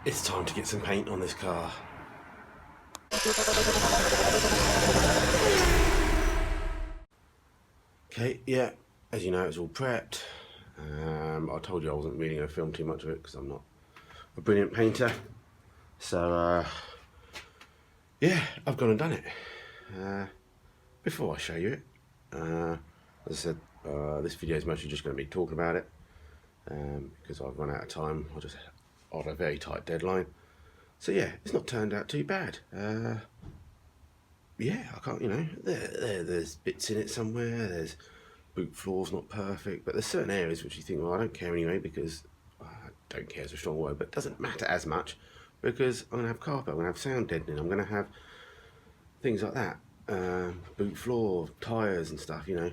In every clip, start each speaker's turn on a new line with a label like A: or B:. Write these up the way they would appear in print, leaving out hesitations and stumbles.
A: It's time to get some paint on this car. Okay, yeah, as you know, it's all prepped. I told you I wasn't really going to film too much of it because I'm not a brilliant painter. So, yeah, I've gone and done it. Before I show you it, as I said, this video is mostly just going to be talking about it because I've run out of time. I had a very tight deadline. So yeah, it's not turned out too bad. Yeah, I can't, you know, there's bits in it somewhere, there's boot floor's not perfect, but there's certain areas which you think, well, I don't care anyway, because, I don't care is a strong word, but it doesn't matter as much, because I'm going to have carpet, I'm going to have sound deadening, I'm going to have things like that, boot floor, tyres and stuff, you know,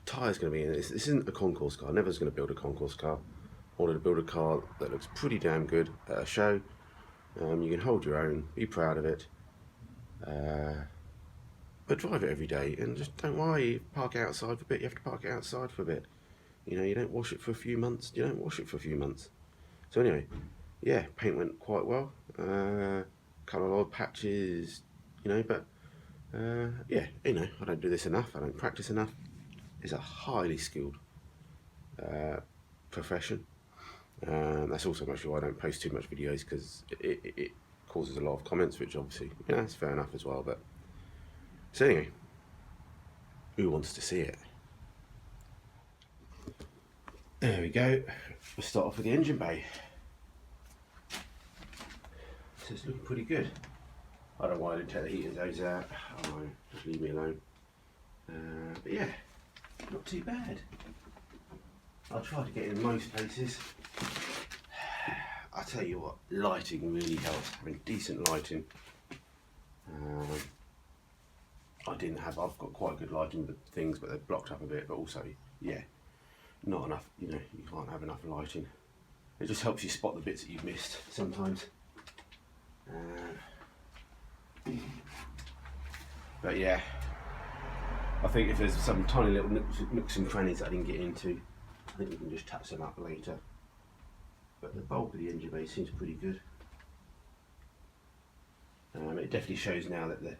A: tyres going to be in it. This isn't a concourse car, I never was going to build a concourse car. I wanted to build a car that looks pretty damn good at a show. You can hold your own, be proud of it, but drive it every day and just don't worry, park it outside for a bit. You have to park it outside for a bit. You know, you don't wash it for a few months, you don't wash it for a few months. So anyway, yeah, paint went quite well. Couple of odd patches, you know, but yeah, you know, I don't do this enough, I don't practice enough. It's a highly skilled profession. That's also mostly why I don't post too much videos, because it causes a lot of comments, which obviously, you know, that's fair enough as well. But so anyway, who wants to see it? There we go. We'll start off with the engine bay. So it's looking pretty good. I don't know why I didn't take the heating hose out. I don't know, just leave me alone. But yeah, not too bad. I'll try to get in most places. I tell you what, lighting really helps, having decent lighting. I've got quite good lighting with things, but they're blocked up a bit, but also, yeah, not enough, you know, you can't have enough lighting. It just helps you spot the bits that you've missed sometimes. But yeah, I think if there's some tiny little nooks and crannies that I didn't get into, I think we can just touch them up later. But the bulk of the engine bay seems pretty good. It definitely shows now that the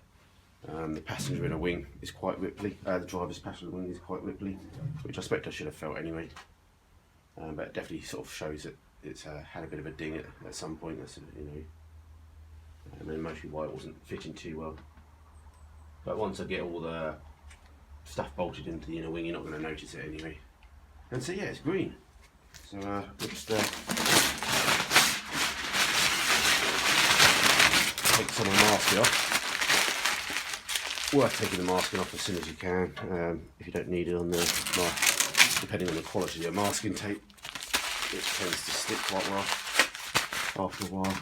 A: passenger inner wing is quite ripply. The driver's passenger wing is quite ripply, which I expect I should have felt anyway. But it definitely sort of shows that it's had a bit of a ding at some point. That's, you know, and then mostly why it wasn't fitting too well. But once I get all the stuff bolted into the inner wing, you're not going to notice it anyway. And so yeah, it's green. So we'll just take some of the masking off. Worth taking the masking off as soon as you can. If you don't need it on the mask, depending on the quality of your masking tape, it tends to stick quite well after a while.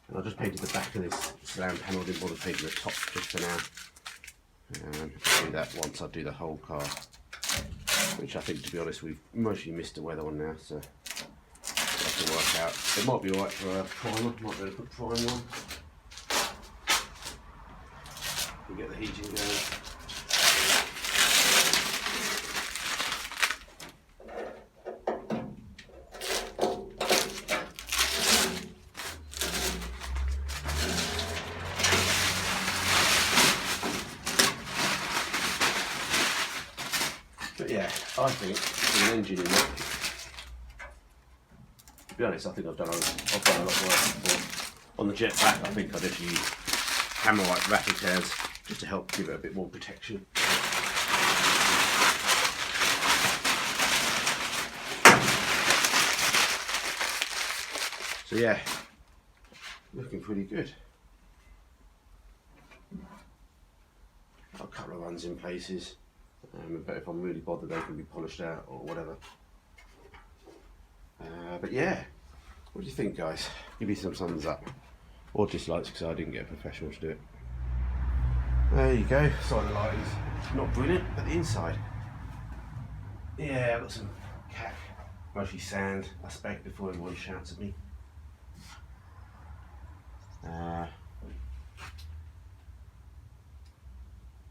A: And I just painted the back of this slam panel, didn't bother painting the top just for now. I'll do that once I do the whole car, which I think, to be honest, we've mostly missed the weather on now, so we'll have to work out. It might be alright for a primer, might be able to put primer on. We'll get the heating going. But yeah, I think with an engine in it, to be honest, I think I've done a lot of work before. On the jet back, I think I just used hammer-like rattle tears just to help give it a bit more protection. So yeah, looking pretty good. Got a couple of runs in places. But if I'm really bothered, they can be polished out or whatever. But yeah, what do you think, guys? Give me some thumbs up or dislikes, because I didn't get a professional to do it. There you go. Side of the light is not brilliant, but the inside, yeah, I've got some cack, mostly sand. I spec before everyone shouts at me.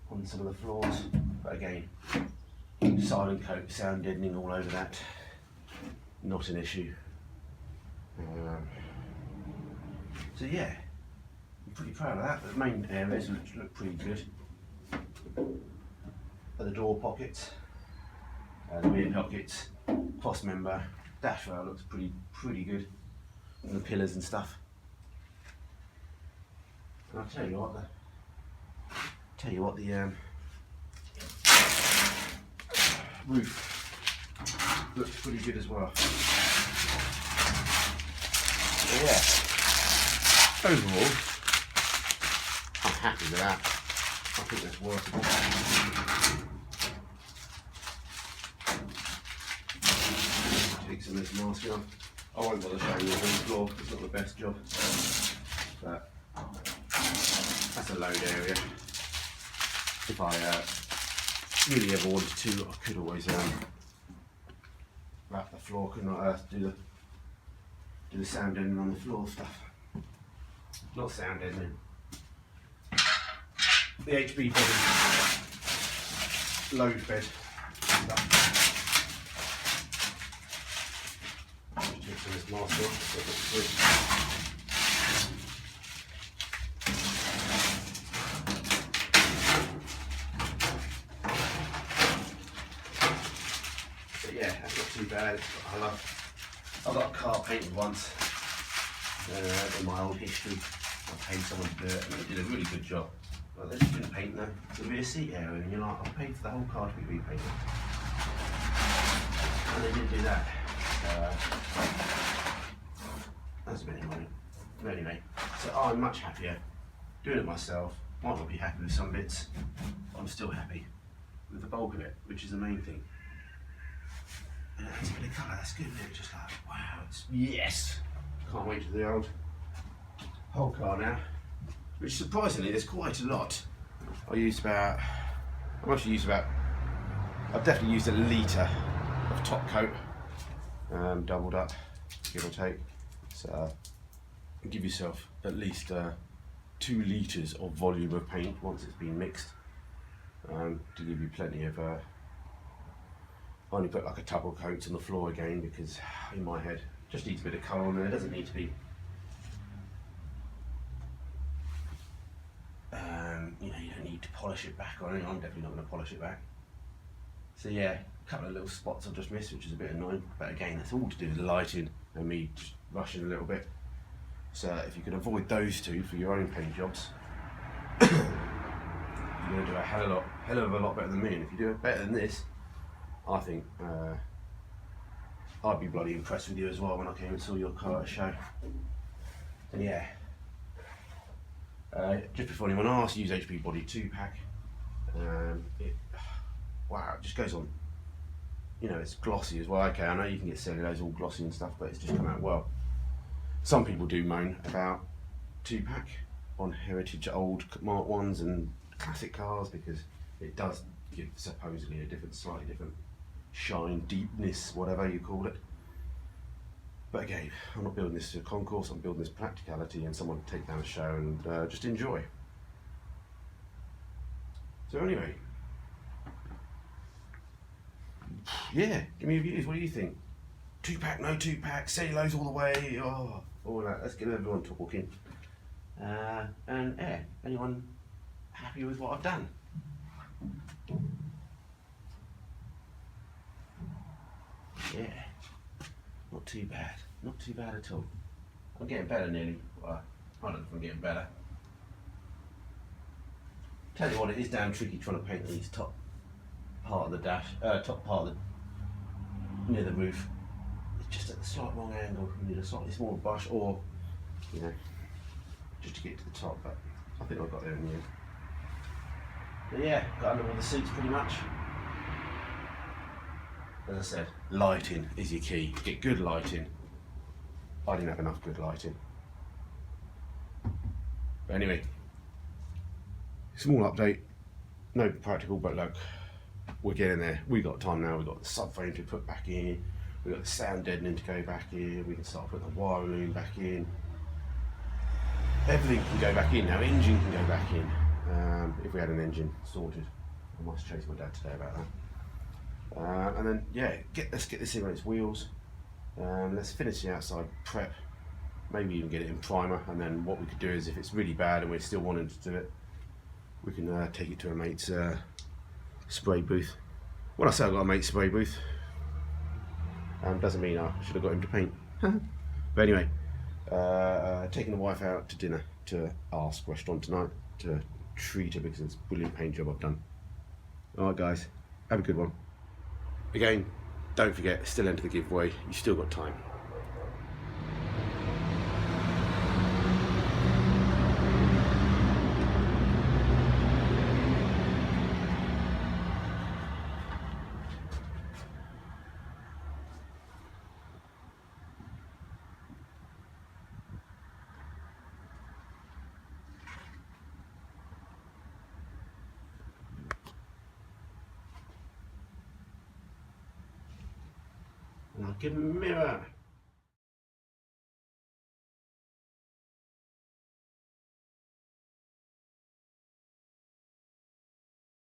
A: On some of the floors, but again, silent coat, sound deadening all over that. not an issue. So yeah, I'm pretty proud of that. The main areas look pretty good. The door pockets, the rear pockets, post member, dash rail looks pretty good, and the pillars and stuff. And I'll tell you what, the roof looks pretty good as well. So yeah, overall, I'm happy with that. I think that's workable. Take some of this masking off. I won't bother showing you on the floor, it's not the best job. But that's a load area. If I really ever wanted to, I could always wrap the floor, couldn't I? Do the sound deadening on the floor stuff. Not sound deadening. The HB body load bed stuff. Just take some of this mask off so it looks good. But yeah, that's not too bad. I got a car painted once in my old history. I paid someone to do it and they did a really good job. Well, they just didn't paint the rear seat area, and you're like, I paid for the whole car to be repainted. And they didn't do that. That's a bit annoying. But anyway, so I'm much happier doing it myself. Might not be happy with some bits, but I'm still happy with the bulk of it, which is the main thing. And that's a bit of colour, that's good, isn't it? Just like, wow, it's yes! Can't wait for the whole car now. Which surprisingly, there's quite a lot. I've definitely used a litre of top coat, doubled up, give or take. So give yourself at least 2 litres of volume of paint once it's been mixed, to give you plenty of, I only put like a couple of coats on the floor again because in my head, just needs a bit of colour on there, it doesn't need to be you don't need to polish it back on it. I'm definitely not going to polish it back. So yeah, a couple of little spots I've just missed, which is a bit annoying. But again, that's all to do with the lighting and me just rushing a little bit. So if you can avoid those two for your own paint jobs, you're going to do a hell of a lot better than me. And if you do it better than this, I think I'd be bloody impressed with you as well when I came and saw your car at a show. And yeah. Just before anyone asks, use HP Body 2-pack. Wow, it just goes on. You know, it's glossy as well. Okay, I know you can get cellulose all glossy and stuff, but it's just come out well. Some people do moan about 2-pack on heritage old Mark 1s and classic cars because it does give supposedly a slightly different shine, deepness, whatever you call it. But again, I'm not building this to a concourse, I'm building this practicality and someone to take down a show and just enjoy. So anyway, yeah, give me your views, what do you think? 2-pack, no 2-pack, cellulose all the way, oh, all that, let's get everyone talking. And yeah, anyone happy with what I've done? Yeah. Not too bad at all. I'm getting better nearly. Well, I don't know if I'm getting better. Tell you what, it is damn tricky trying to paint these top part of the dash, top part of the, near the roof. It's just at the slight wrong angle. You need a slightly smaller brush or, you know, just to get to the top, but I think I got there in the end. But yeah, got under all the seats pretty much. As I said, lighting is your key. Get good lighting. I didn't have enough good lighting. But anyway, small update. No practical, but look, we're getting there. We got time now. We've got the subframe to put back in. We've got the sound deadening to go back in. We can start putting the wire loom back in. Everything can go back in now. Engine can go back in. If we had an engine sorted. I must chase my dad today about that. And then yeah, let's get this thing on its wheels. Let's finish the outside prep, maybe even get it in primer, and then what we could do is if it's really bad and we're still wanting to do it, we can take it to a mate's spray booth. When I say I've got a mate's spray booth, doesn't mean I should have got him to paint. But anyway, taking the wife out to dinner to Ask restaurant tonight to treat her because it's a brilliant paint job I've done. Alright guys, have a good one. Again, don't forget, still enter the giveaway, you've still got time. Like a mirror.